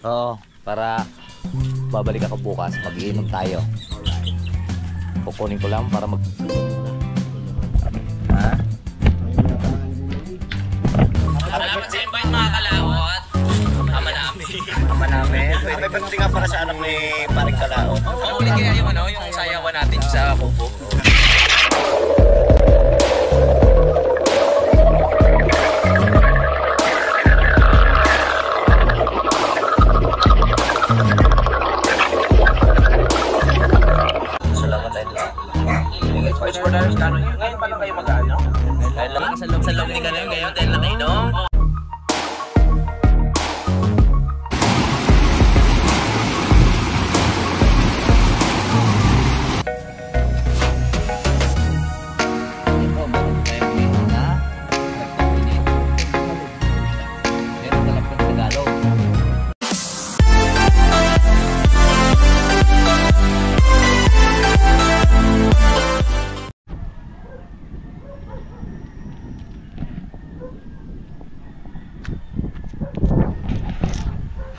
Oo, para babalik ako bukas, mag-iinom tayo. Kukunin ko lang para mag... Ha? Salamat sa invite mga kalawot. Ama namin. Ama namin. May pati nga para sa anak ni Paring Kalao. Ano ulit kaya yung yung sayawan natin sa kubo? Ngayon pa lang kayo mag-ano? Dahil lang sa loob ni Gano'n ngayon dahil lang nainom.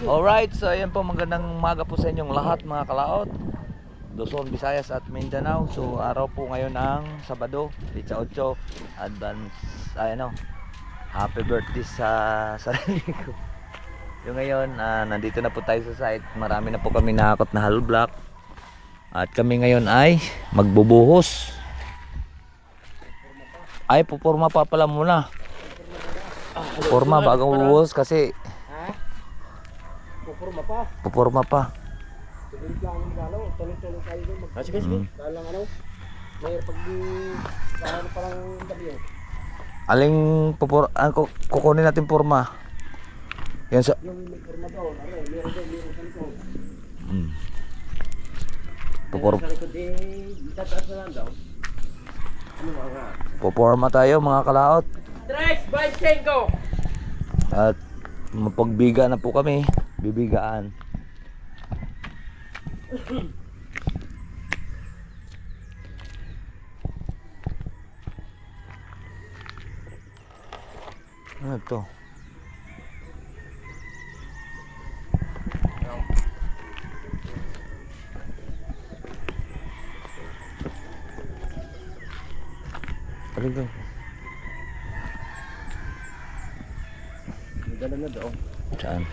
Alright, so ayan po, magandang umaga po sa inyong lahat mga kalaot, Luzon, Visayas at Mindanao. So araw po ngayon ng Sabado, 18, advance, happy birthday sa sarili ko. Yung ngayon, nandito na po tayo sa site, marami na po kami nakakot na hollow block. At kami ngayon ay magbubuhos. Ay, pupurma pa pala muna. Pupurma bago bubuhos kasi pupurma pa. Sige, sige. Dalang may parang tabi. Aling kukunin natin purma. Yan sa Purma daw, meron sa likod. Pupurma. Sa likod tataas na lang daw. Pupurma tayo mga kalaot. Tres, by Chenko! At mapagbiga na po kami. Bibigaan. Ano to? Ano to? Dala na daw. Saan?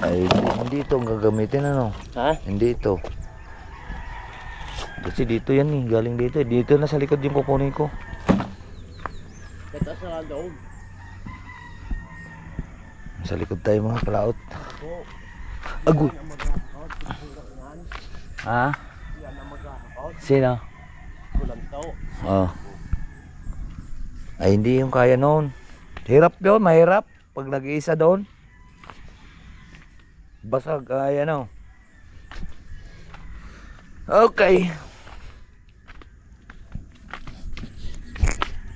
Ay, hindi ito ang gagamitin, ano? Ha? Hindi ito. Kasi dito yan eh, galing dito. Dito na sa likod yung kukunin ko. Tataas na lang daw. Sa likod tayo mga kalaot. Agoy! Ha? Sino? Kulang daw. Oh. Ay, hindi yung kaya noon. Hirap yun, mahirap. Pag nag-iisa doon. Basag, ayan o. Okay.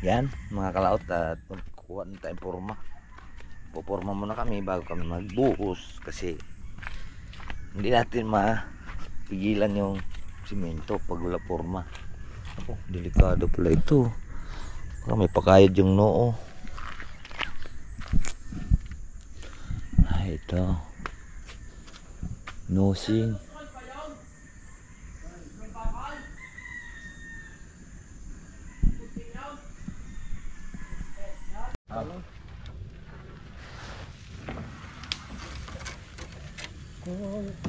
Yan, mga kalaot, at kukuha na tayong purma. Pupurma muna kami bago kami magbuhos kasi hindi natin mapigilan yung simento pag wala purma. Ako, delikado pala ito. Baka may pakayad yung noo. Ay, ito. Nosing.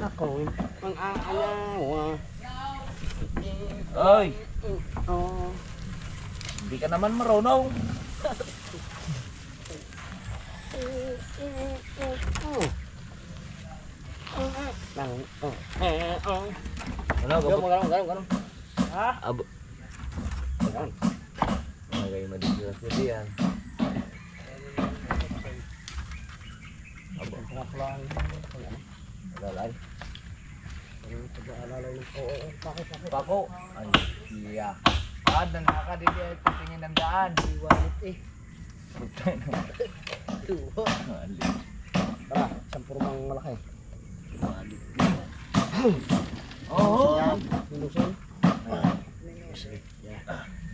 Ako, ang aalawa. Oy, Oh. hindi ka naman marunong. Ano, Ganun. Ha? Abo. Ganun. Magay madisgrasya kasi yan. Abo. Lalay. Pako. Ay, iya. Nakakadili ay tingin ng daan. Iwalit eh. Tara, isang purmang malaki. Oo. Lulusong.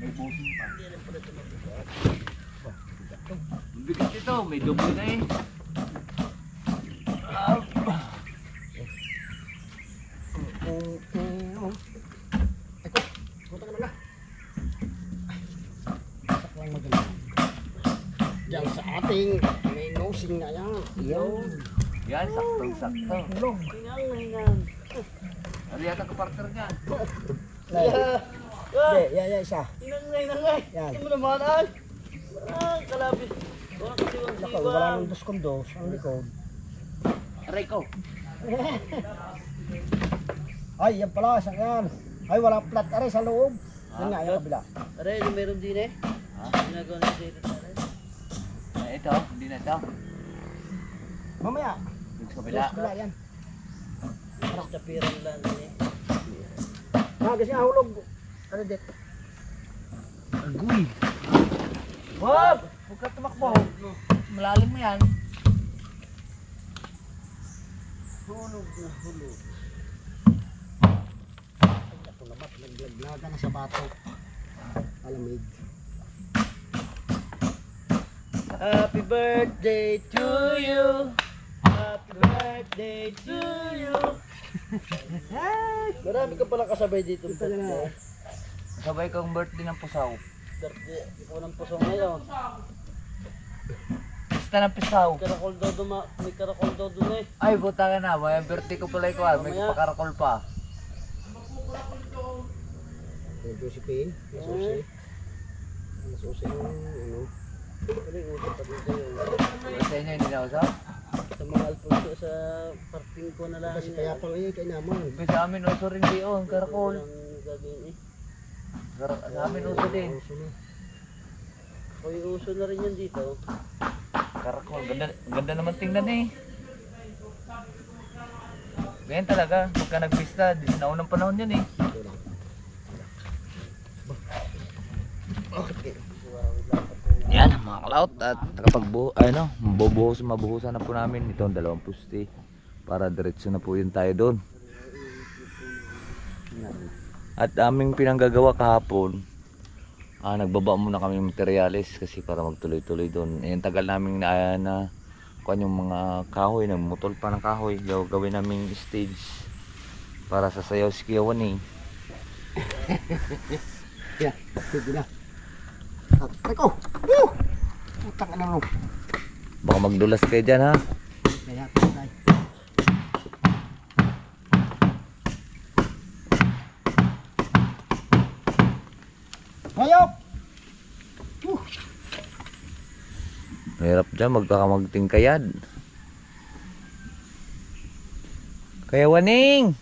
May pusing pa. Bigat ito, may doble na eh. Yan, saktong-sakto. Hingang. Ano yata ka partner niyan? Yan, isa. Inangay. Yan. Hindi mo naman ay. Kalapit. Wala kasi yung Nako, wala nang dos kondos. Ang likod. Aray ko. Ay, yan pala. Saan yan? Ay, wala flat. Aray, sa loob. Yan nga, yung kabila. Aray, yung meron din eh. Ha? Ginagawa na dito sa aray. Ito, hindi na ito. Mamaya. Dito sa Sa kabila. kabila yan. Mas kapiran lang din eh. Kasi ahulog. Ano dit? Agoy. Wag! Huwag ka tumakbo. Malalim mo yan. Hulog na hulog. Ako naman, naglaglaga na sa bato. Alamig. Happy birthday to you. Happy birthday to you. Marami ka palang kasabay dito. Birthday. Sabay kong birthday ng pusaw. Birthday. Ikaw ng puso ngayon. Basta ng pisaw. Karakol daw may karakol daw dun eh. Ay, buta ka na. May birthday ko pala ikaw. May Mamaya. pakarakol pa. Ito si Pin. Nasusi. Nasusi yung ano. Pero yung usap pa dito yung Sa inyo hindi na usap? sa mga Alfonso sa parting ko na lang. Kasi kaya pang kay naman. Pero sa amin uso rin di yun. Karakol. Walang gagawin eh. Sa amin uso din. O yung uso na rin yan dito. Karakol. Ganda naman tingnan eh. Ganyan talaga. Pagka nagbista, di naunang panahon yun eh. Yan mga kalaot at kapag mabuhusan na po namin itong 2 pusti para diretso na po yun tayo doon. At aming pinanggagawa kahapon, nagbaba muna kami ng materyales kasi para magtuloy-tuloy doon. Ayan, tagal namin na kuan yung mga kahoy, nagmutol pa ng kahoy, gawin naming stage para sa sayaw si Kiyawan eh. Yeah, sige na. Ay ko! Woo! Utang ka na mo. Baka magdulas kayo dyan ha. Kaya tayo. Hayop! Mahirap dyan, magtingkayad. Kaya Waning!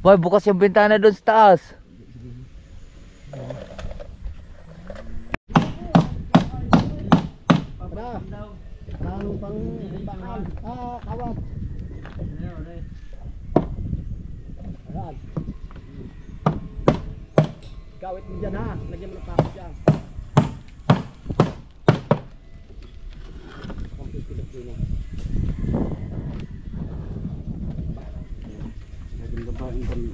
Boy, bukas yung bintana doon sa taas. Tara! Lalo pang bangal. Kawat. Ayan. Kawit mo dyan ha. Lagyan mo ng pako dyan. Pagpipilip din mo. Lagyan babaeng kami.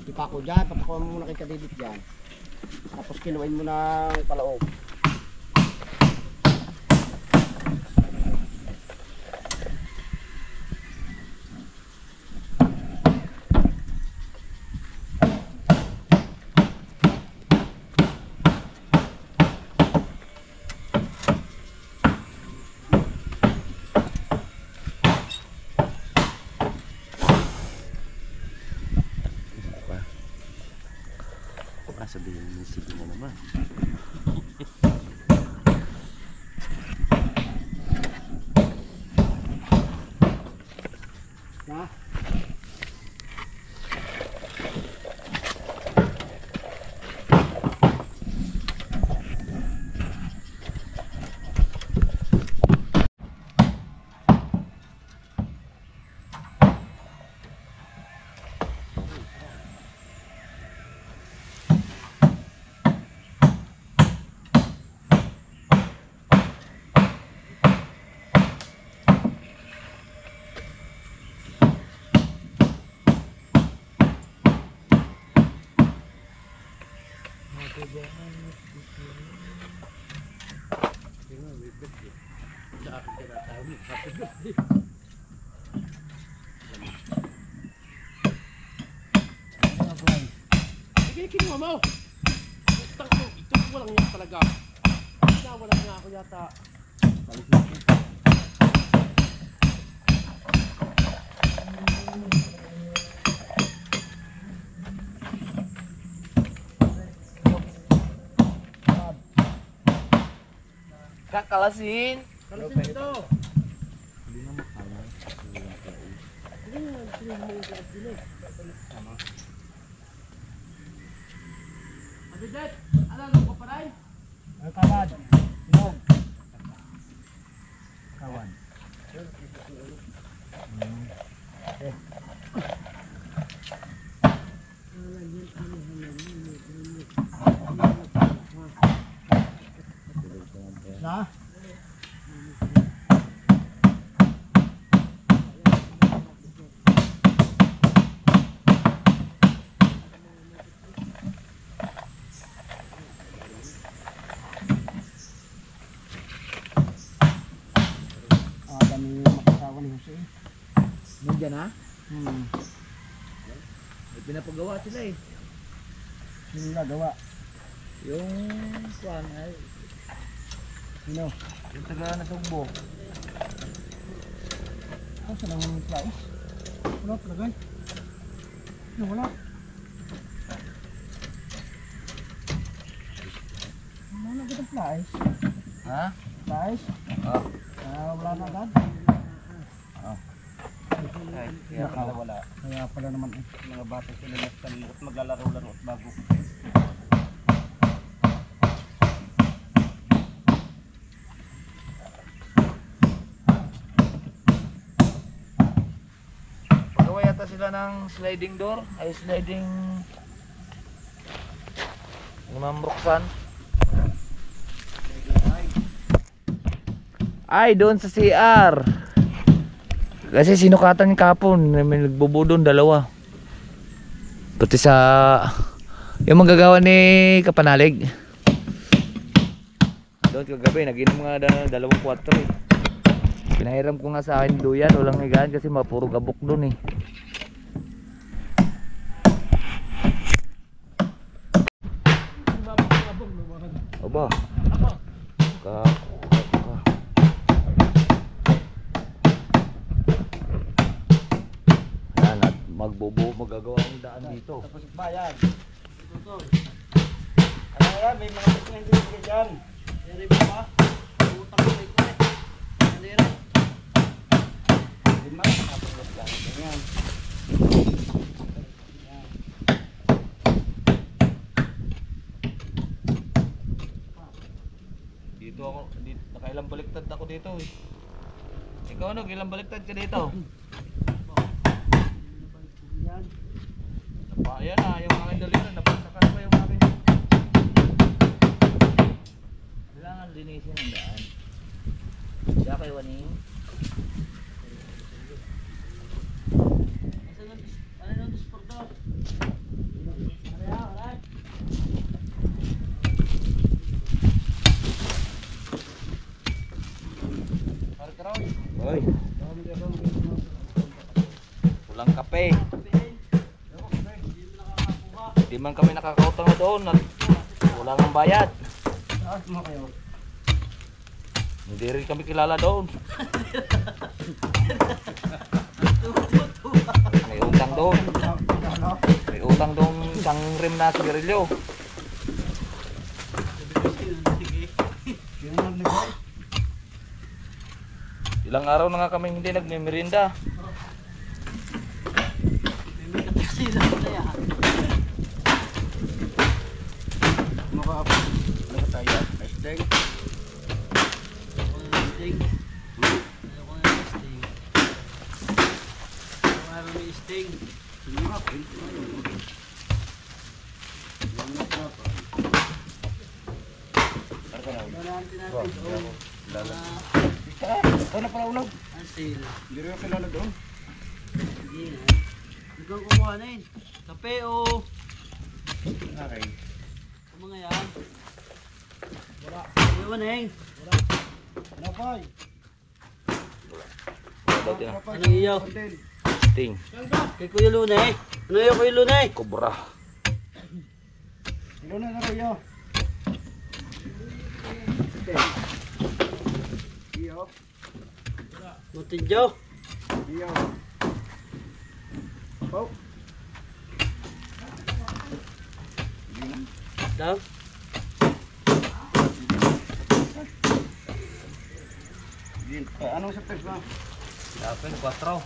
Ipako dyan. Papakuha mo muna kay Kadibit dyan. Tapos kinuin mo ng palaog. Sabihin mo sige na naman. Ha? Sige, kinuha mo. Utang ko, ito walang nga talaga. Walang nga ako yata. Kakalasin. Kalasin ito. Abidet, ano ko pa rin? Kawan. Inog. Kawan. Na? Dami yung makasawa ni Jose. Nandiyan na? May May pinapagawa sila eh. Sino nagawa? Yung kuan ay Sino? yung taga Nasugbo. Ano sa nang flies? Wala palagay. Ano wala? Wala na kita flies. Ha? Flies? Oh. Wala na agad. Ay, kaya pala wala. Kaya pala naman mga bata sila at maglalaro-laro at bago. Pagawa yata sila ng sliding door, ay sliding ni Ma'am Roxanne. Ay, doon sa CR. Kasi sinukatan yung kapon, may nagbubudon dalawa. Pati sa yung manggagawa ni Kapanalig. Doon kagabi, nag-inom nga dalawang 4 eh. Pinahiram ko nga sa akin duyan, walang higaan kasi mapuro gabok doon eh. Aba. Yan at magagawa ang daan dito. Tapos bayan. Ito. Ano yan? May mga gusto hindi sige dyan. Yari mo ba? Utang ko ito eh. Ano yan? Hindi man. Tapos lang. Ganyan. Dito ako, nakailang baliktad ako dito eh. Ikaw ano, ilang baliktad ka dito? Yan. Ayan na, yung aking daliran, napagsakan pa yung aking. Kailangan linisin ang daan. Siya kayo waning. Ano nang disporto? Alright. Hoy. Pulang kape. Hindi man kami nakakautang na doon at wala ng bayad. Saan mo kayo? Hindi rin kami kilala doon. May utang doon. May utang doon isang rim na sigarilyo. Sino naglagay? Ilang araw na nga kami hindi nagmimerinda. Sila pala yan. Ano tayo? Hashtag? Ako na sting. Ako na sting. Ako na sting. Lalante natin. Ano pala ulag? Asil. Hindi rin ako kilala doon. Sige na. Ikaw kumuha na yun. Kape o. Okay. Ang mga yan. Wala. Iwan na yun. Ano pa? daw din. Ano iyo? Ting. Kay Kuya Lunay. Ano iyo Kuya Lunay? Cobra. Ilo na ro yo. Iyo. Mutinjaw. Iyo. Pau. Daw. Anong sa pes ba? Dapat 4.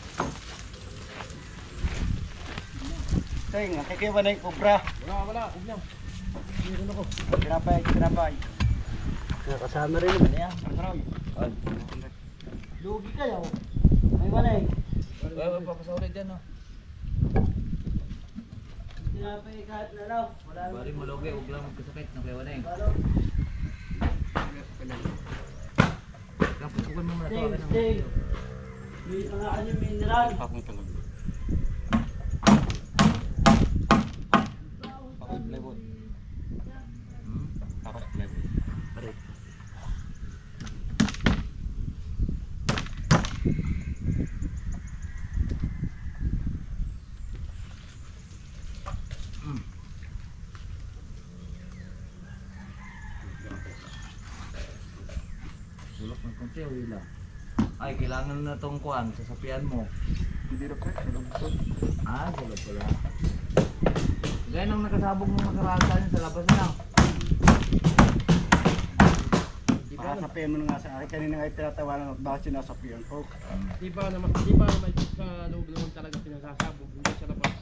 Ting, kaya ba na yung cobra? Wala, ugyam. Meron ako. Tinapay. Nakasama rin naman yan. Sarap. Lugi kayo. Ay manay. Papasawin dyan, no? Tinapay kahit na raw. Wala naman. Bari malugi, huwag lang magkasakit ng kayawan na eh. Balo. Kapag mo muna ito. Ting. May mga kanyang mineral. Pakong talog. Pakong plywood. Pakong plywood. Bari. Sulok ng konti o hila? Ay, kailangan na itong kuhan, sasapian mo. Hindi na pa, sulog. Ah, sulok pala. Gaya nang nakasabog ng makaraan sa akin sa labas na lang. Makasapian mo na nga sa akin. Kanina nga tinatawanan at bakit sinasapian ko. Di ba naman sa loob naman talaga pinasasabog, hindi sa labas.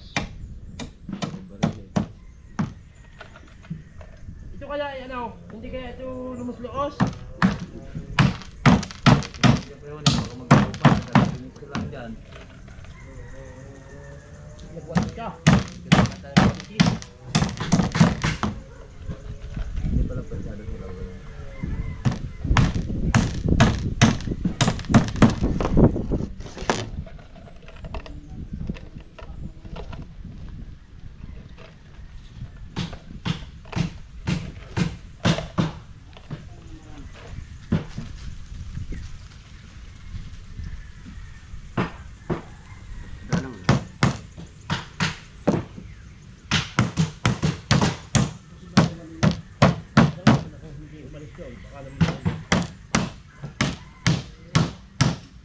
Ito kaya ay ano, hindi kaya ito lumusloos? Siyempre yun, baka mag-upa, nagpinis ko lang dyan. Nagwasan ka. Kailangan tayo ng pagkis. Hindi pala pasyado sila.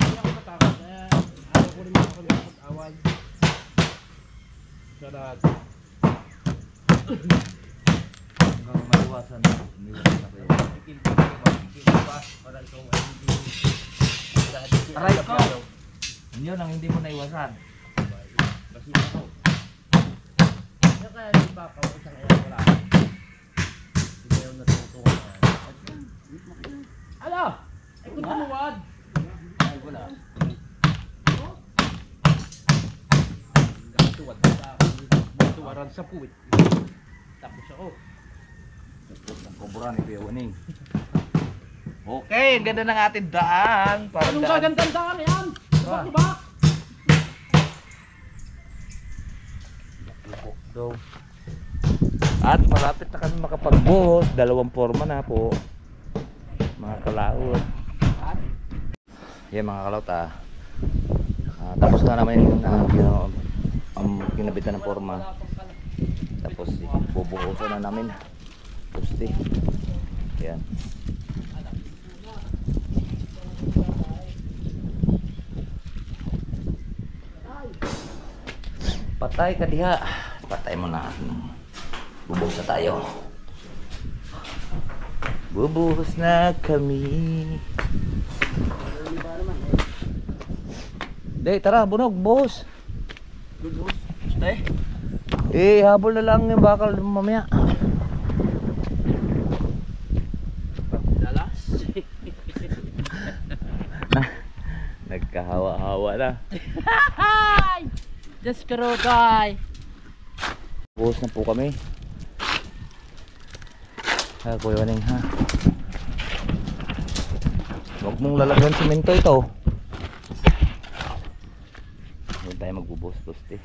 Hindi ako natakot, ayaw ko rin ako nakapag-away. Sa lahat. Hanggang maiwasan na. Umiwasan na kayo. Aray ko! Yun ang hindi mo naiwasan. Kasi ako. Kaya kaya hindi pa ako isang ayaw wala. Hindi ayaw natutuwa na. Ano? Ay kung tumuwad. Ay, wala. Tuwad sa akin. Tuwaran sa puwit. Tapos ako. Ang kubra ni Kuya Waning. Okay, ang ganda ng ating daan. Parang Anong daan. gagandang daan yan? Ah. Ba? Daw. At malapit na kami makapagbuhos. 2 forma na po. Mga kalaot. Yan mga kalaot tapos na naman yung kinabitan ng forma. Tapos bubuhusan na namin. Pusti. Yan. Patay ka diha. Patay mo na. Bubuhos na tayo. Bubuhos na kami. Day, tara, bunog, buhos. Budos. Stay. Habol na lang yung bakal mamaya. Dalas. Nagkahawa-hawa na. Just karogay. Buhos na po kami. Kuya Waning ha. Huwag mong lalagyan simento ito. Huwag tayo magbubuhos-buhos eh.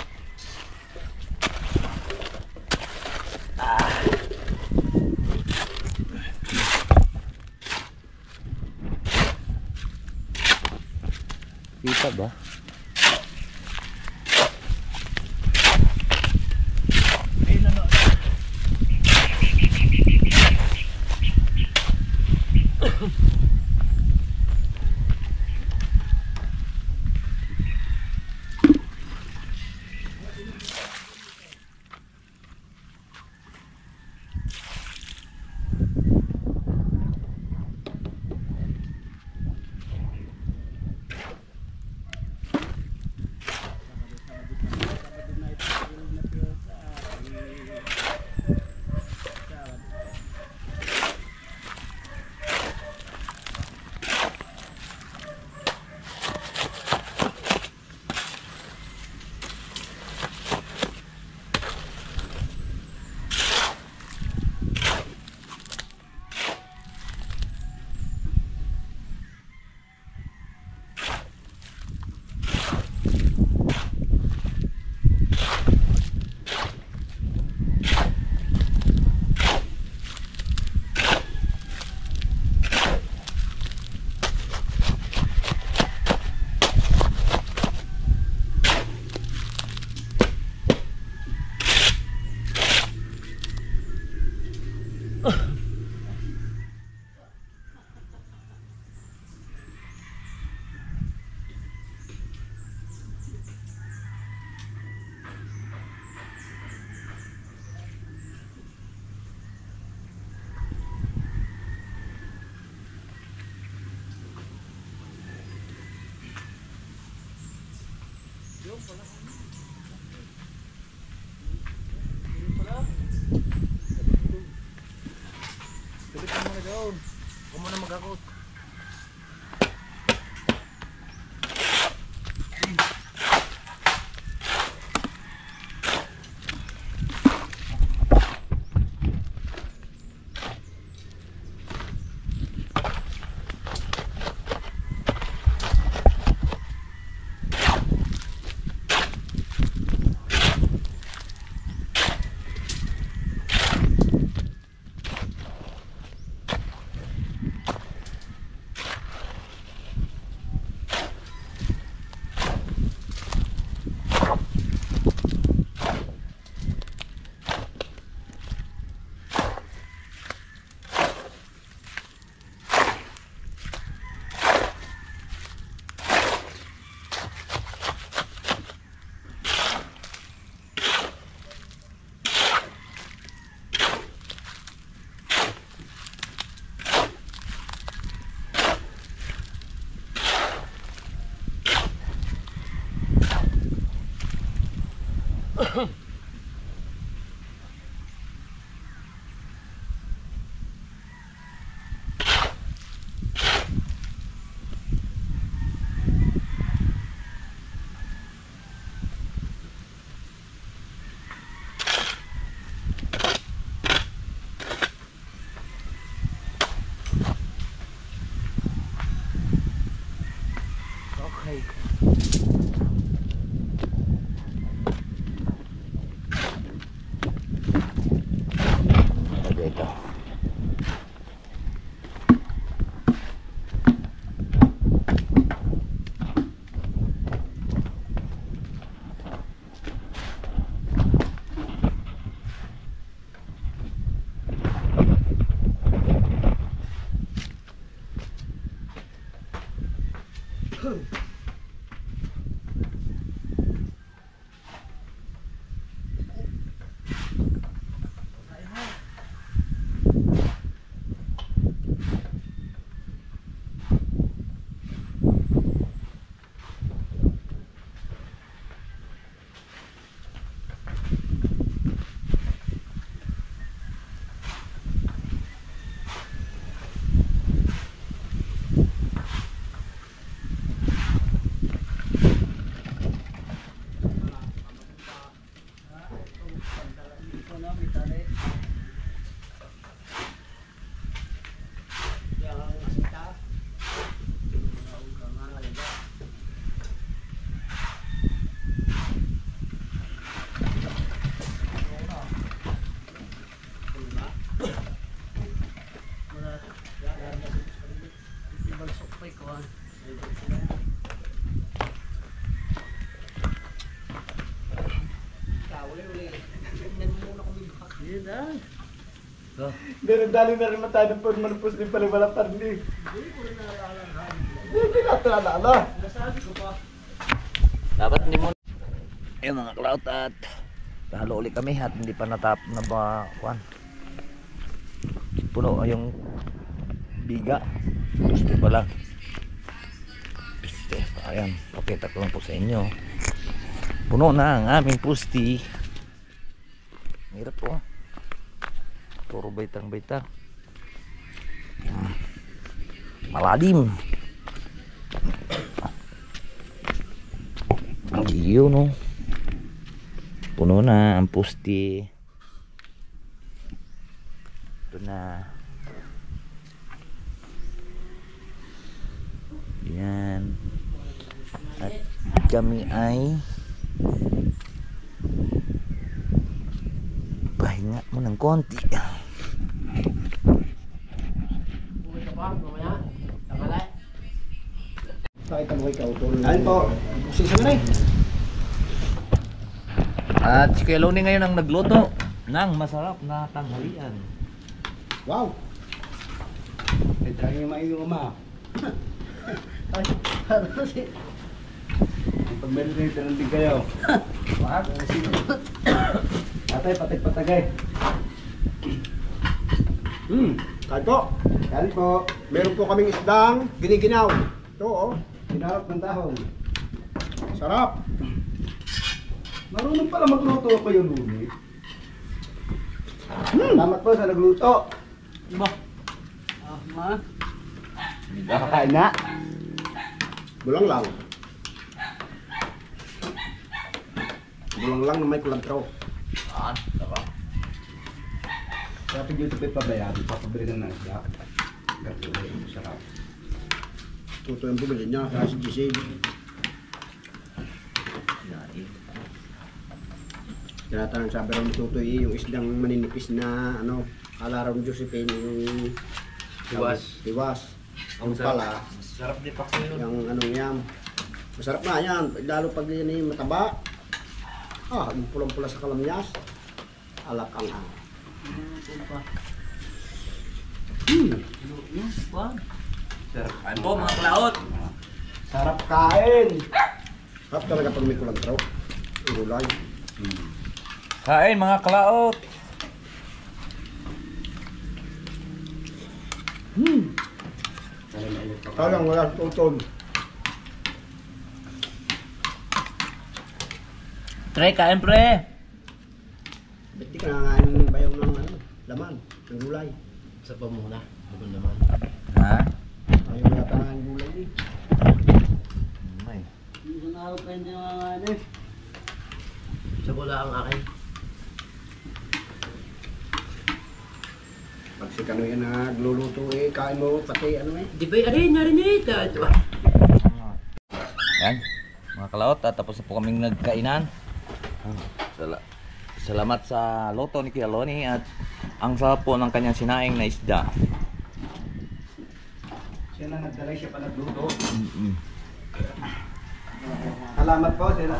Kita ba? Tulipan mo na doon. Huwag mo na mag-akot. Okay. Ito. Meron dali na rin tayo ng manupos din pala wala pa rin. Hindi natin alala. Dapat hindi mo. Ayun mga cloud at halo ulit kami at hindi pa natap na ba kuan. Puno yung biga. Gusto pa lang. Piste. Ayan, pakita ko lang po sa inyo. Puno na ang aming pusti. Hirap po. Puro baitang-baita. Malalim. Ang iyo no. Puno na ang pusti. Ito na. Yan. At kami ay pahinga mo ng konti. Uwi ka pa, mamaya. Tangalay. Sakit ang ikaw. Ayun po. Sisa na rin. At si Kuya Loni ngayon ang nagluto ng masarap na tanghalian. Wow. May try yung maiyong ama. Ay, ano si... Pag-meditate lang din kayo. Wag. Atay, patag-patagay. Kain po. Kain po. Meron po kaming isdang giniginaw. Ito oh. Hinarap ng dahon. Sarap. Marunong pala magluto ako yung lumi. Salamat po sa nagluto. Diba? Ma? Nakakain na. Bulang lang. Bulang lang na may kulantro. Kaya pag dito pa pabayaan, papabili na ng isda. Ganito yung sarap. Tuto yung bumili niya, kaya si Giselle. Tinatanong sabi raw ni Tutoy, yung isdang maninipis na ano, kala raw ni Josephine yung Tiwas. Tiwas. Ang pala, Sarap din pa kayo. yung anong yan. Masarap na yan, lalo pag yan ay mataba. Ah, yung pulang-pula sa kalamyas. Alak ang ang. Kain po mga cloud. Sarap kain! Sarap talaga pag may kulantro. Ulay. Kain mga cloud. Talang wala tutod. Pre, kain pre. Ba't di ka nangangain ng bayaw ng ano, laman, ng gulay? Sa pa muna. Ako naman. Ha? Ayaw mo yata ng gulay eh. May. Isang araw pa hindi mga Sa bola ang akin. Pag si Kanoy na nagluluto eh, kain mo pati ano eh. Di ba arin narinig? Yan. Mga cloud, tapos na po kaming nagkainan. Salamat sa loto ni Kuya Loni at ang sarap po ng kanyang sinaing na isda. Siya na nagdalay, siya pa nagluto. Mm-mm. Salamat po, siya na.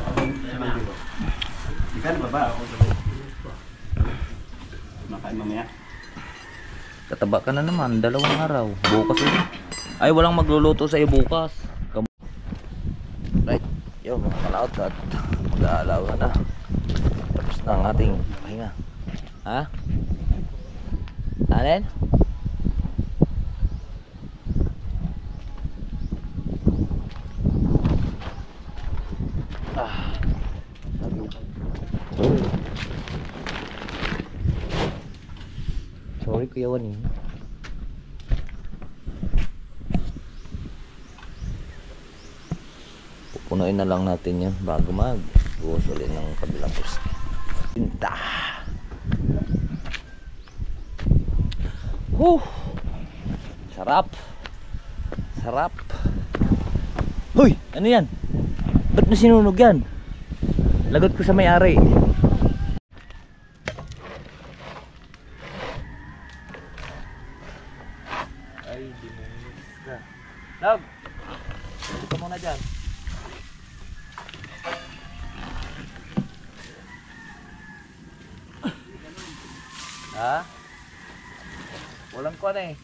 Ikan ba ba? Ako makain mamaya. Tataba ka na naman, 2 araw. Bukas ulit. Ay, walang magluluto sa iyo bukas. Right. Yo, mga kalaot at mag-aalaw na. Tapos na ang ating pahinga. Ha? Alin? Ah. Sorry Kuya Wani. Pupunuin na lang natin yan bago mag-buhos ulit ng kabilang poste. Pinta. Sarap. Sarap. Hoy! Ano yan? Ba't na sinunog yan? Lagot ko sa may-ari. Ay, diminis na. Log! Dito ka muna dyan. Ha? pa na eh.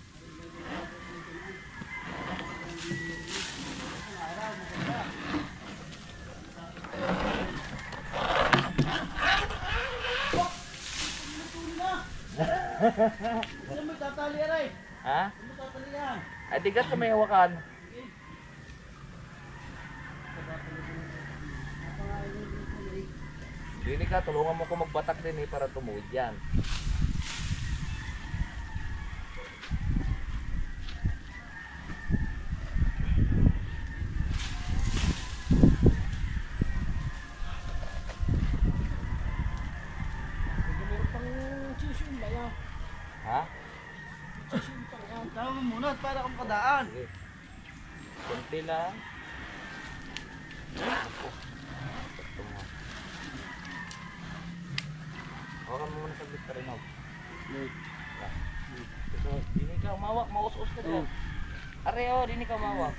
Saan mo tatali aray? Ha? Saan mo tatali yan? Ay, digat ka may hawakan. Dini ka, tulungan mo ko magbatak din eh para tumuwid yan. Ha? Tama mo muna para kang padaan. Sige. Kunti lang. Ako. Ito nga. Hawakan mo muna saglit pa rin ako. Ito, dini ka umawak, maus-us ka dyan. Areo, dini ka umawak.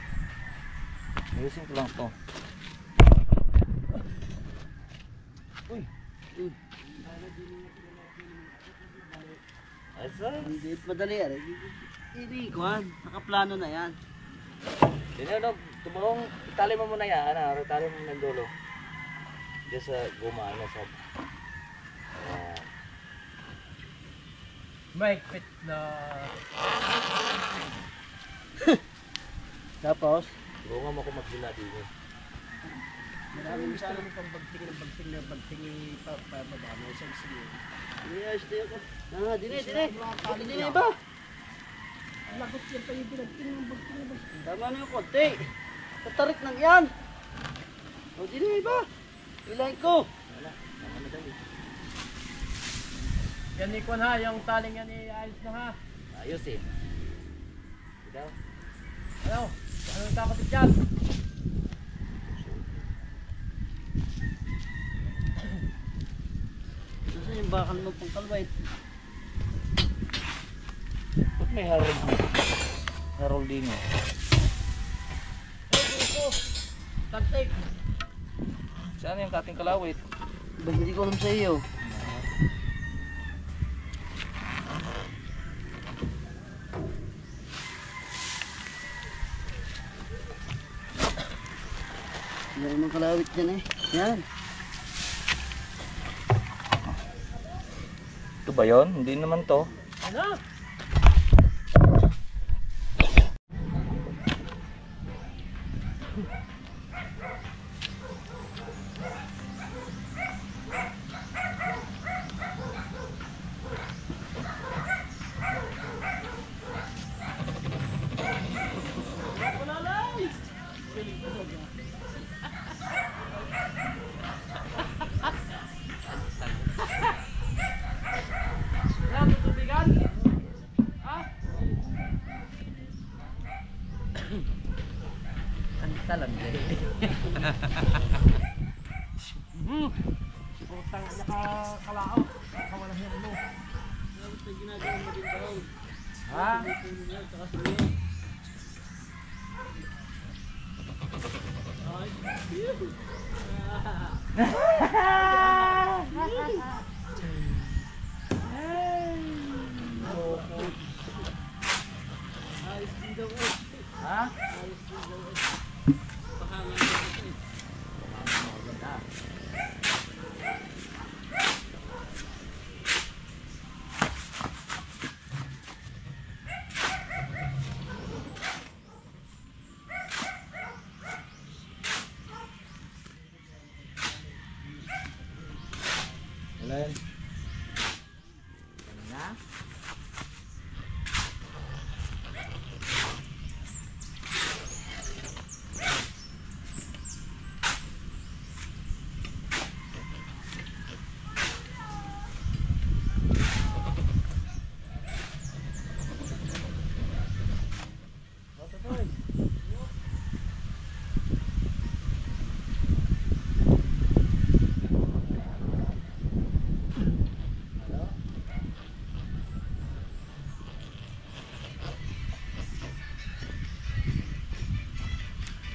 Ayusin ko lang to. Uy. Asa? Hindi madali aray. Hindi kuhan. Nakaplano na yan. Dini ano, tumulong, itali mo muna yan, itali mo ng dulo. Diyan sa guma, ano sa... Mahigpit na... Tapos? Tulungan mo ko magbila din eh. Maraming Gusto sana. mo pang bagting pa baba mo sa sige. Yes, tayo ko. Ah, dine. Bakit dine ba? Lagot yan pa yung pinagting ng bagting. Tama na yung konti. Tatarik ng yan. O, dine ba? Ilahin ko. Yan ni Kwan ha, yung taling yan ayos na ha. Ayos eh. Ikaw? Ano? Anong kakapit dyan? Nasaan yung bakal mo pang kalwait? Ba't may harol? Harol din eh. Tantik. Saan yung kating kalawit? Ba, hindi ko alam sa iyo. Meron ng kalawit dyan eh. Yan. Ito ba yun? Hindi naman to. Ano? Wala mo tubigan? Ha? Ang talag eh. Putang nakakalao. Nakawalang yan mo. Ito yung ginagawa mo din daw. Ha? Saka sulit. Ayos din daw eh. Ha? Ayos din daw eh. Pahangan daw ito eh. Alin? Na?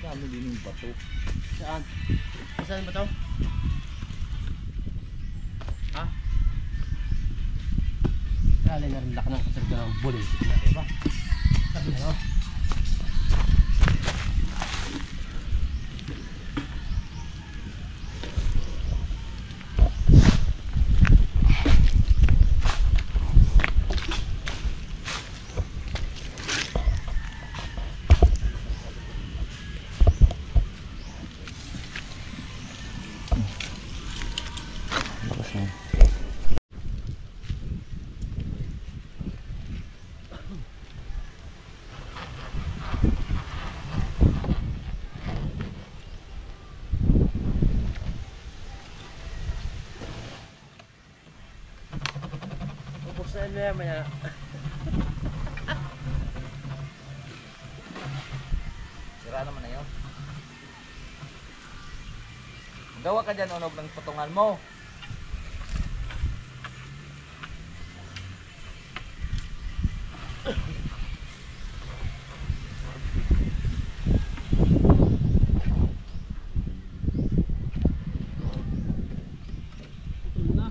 Dami din yung bato. Saan? Saan ba to? Ha? Kali na rin laki ng kasarga ng buling. Diba? Sabi na, no? Lakas na. Pupusahin mo yan, maya. Sira naman na yun. Gawa ka dyan, unog ng patungan mo. Putol na.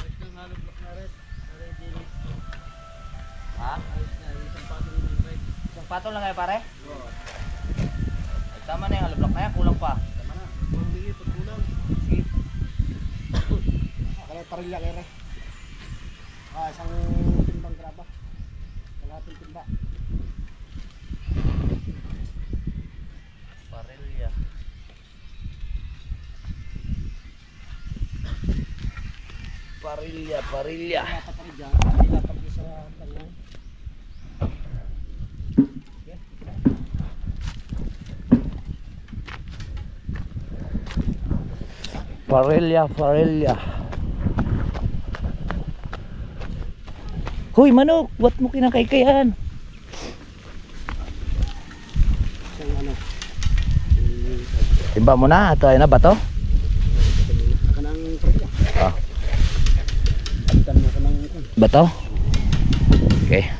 Ayos na nga block na rin. Ready na. Ha? Ayos na. Isang pato na yung break. Isang patong lang kayo pare? Oo. Ay, tama na yung haloblock na yan, kulang pa. Tama na. Pambili, pagkulang. Sige. Kaya parilya kaya rin. Isang timbang graba. Kalating timba. Parilya. Parilya, parilya. Dapat pa rin dyan. Dapat yung sa tanong. Parilya, parilya. Hoy manok, ba't mo kinakaykayan? Isang ano. Timba mo na, ito ay na ba to? Kanang parilya. Ah, Pagtan mo kanang ba to? Okay.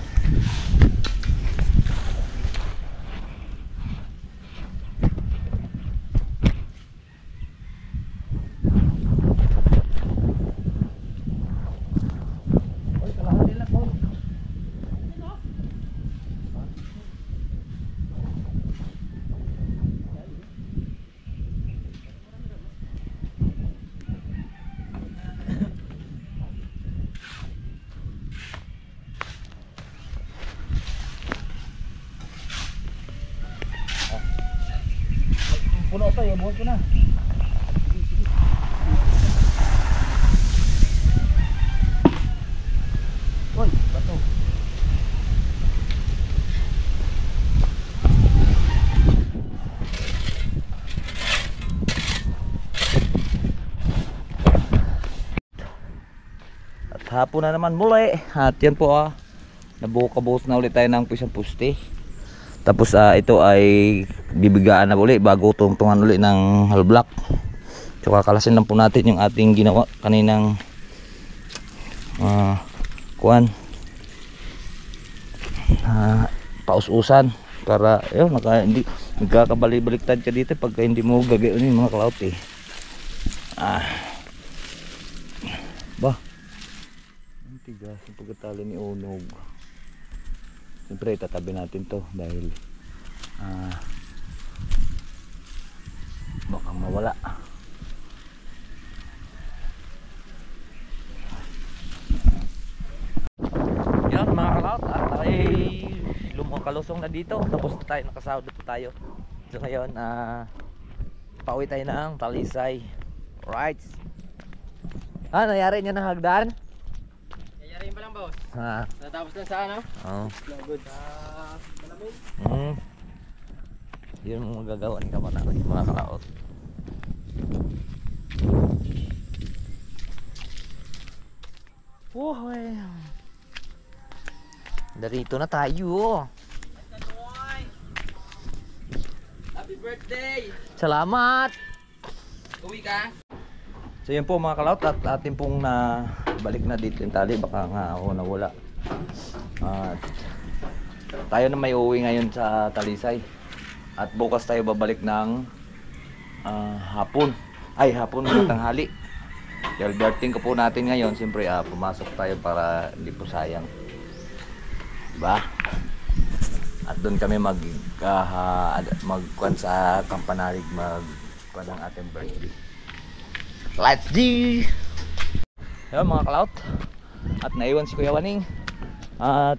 Oy, kalahati lang po. Puno pa, buhat ko na. Uy, bato. At hapon na naman muli. At yan po nabukabuhos na ulit tayo ng pisang puste. Tapos ito ay bibigaan na uli bago tungtungan uli ng hull block. So kakalasin lang po natin yung ating ginawa kaninang paus-usan para yun, hindi nagkakabali-baliktad ka dito pagka hindi mo gagayon yung mga clout eh. Ba ang tigas yung pagkatali ni unog. Siyempre tatabi natin to dahil baka mawala. Yan mga kalaot, at ay lumakalusong na dito. Tapos na tayo, nakasahod na tayo. So ngayon pauwi tayo ng Talisay. Right. Nangyari niya ng hagdan? Yayarin pa lang, boss. Ha. Natapos na sa ano? Oo. Good. Malamig. Yun ang magagawa ni Kamanaki, mga kalaot. Uy. Darito na tayo. Happy birthday! Salamat. Uwi ka? So yun po mga kalaot, at atin pong balik na dito yung tali, baka nga nawala. At tayo na may uwi ngayon sa Talisay. At bukas tayo babalik ng hapon. Ay, hapon na tanghali. Dahil darting ko po natin ngayon, siyempre pumasok tayo para hindi po sayang. Diba? At doon kami magkuhan sa Kampanarig, magkuhan ng ating birthday. Let's go! Ayun mga kalaot. At naiwan si Kuya Waning. At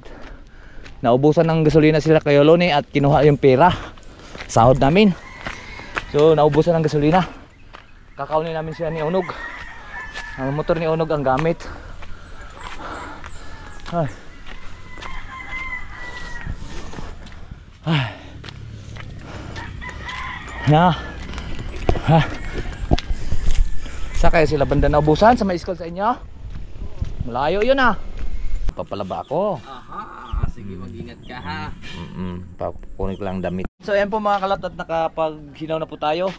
naubusan ng gasolina sila kay Loni at kinuha yung pera. Sahod namin. So naubusan ng gasolina. Kakaunin namin siya ni Unog. Ang motor ni Unog ang gamit. Ay. Ay. Na. Ha. Sa kaya sila banda naubusan sa may school sa inyo? Malayo yun ah. Papalaba ako. Aha, sige mag-ingat ka ha. Papunin ko lang damit. So ayan po mga kalat at nakapaghinaw na po tayo.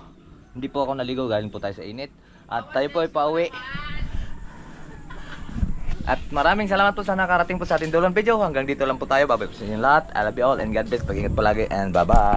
Hindi po ako naligo, galing po tayo sa init. At tayo po ay pauwi. At maraming salamat po sa nakarating po sa ating dulong video. Hanggang dito lang po tayo. Babay po sa inyo lahat. I love you all and God bless. Pag-ingat palagi and bye bye.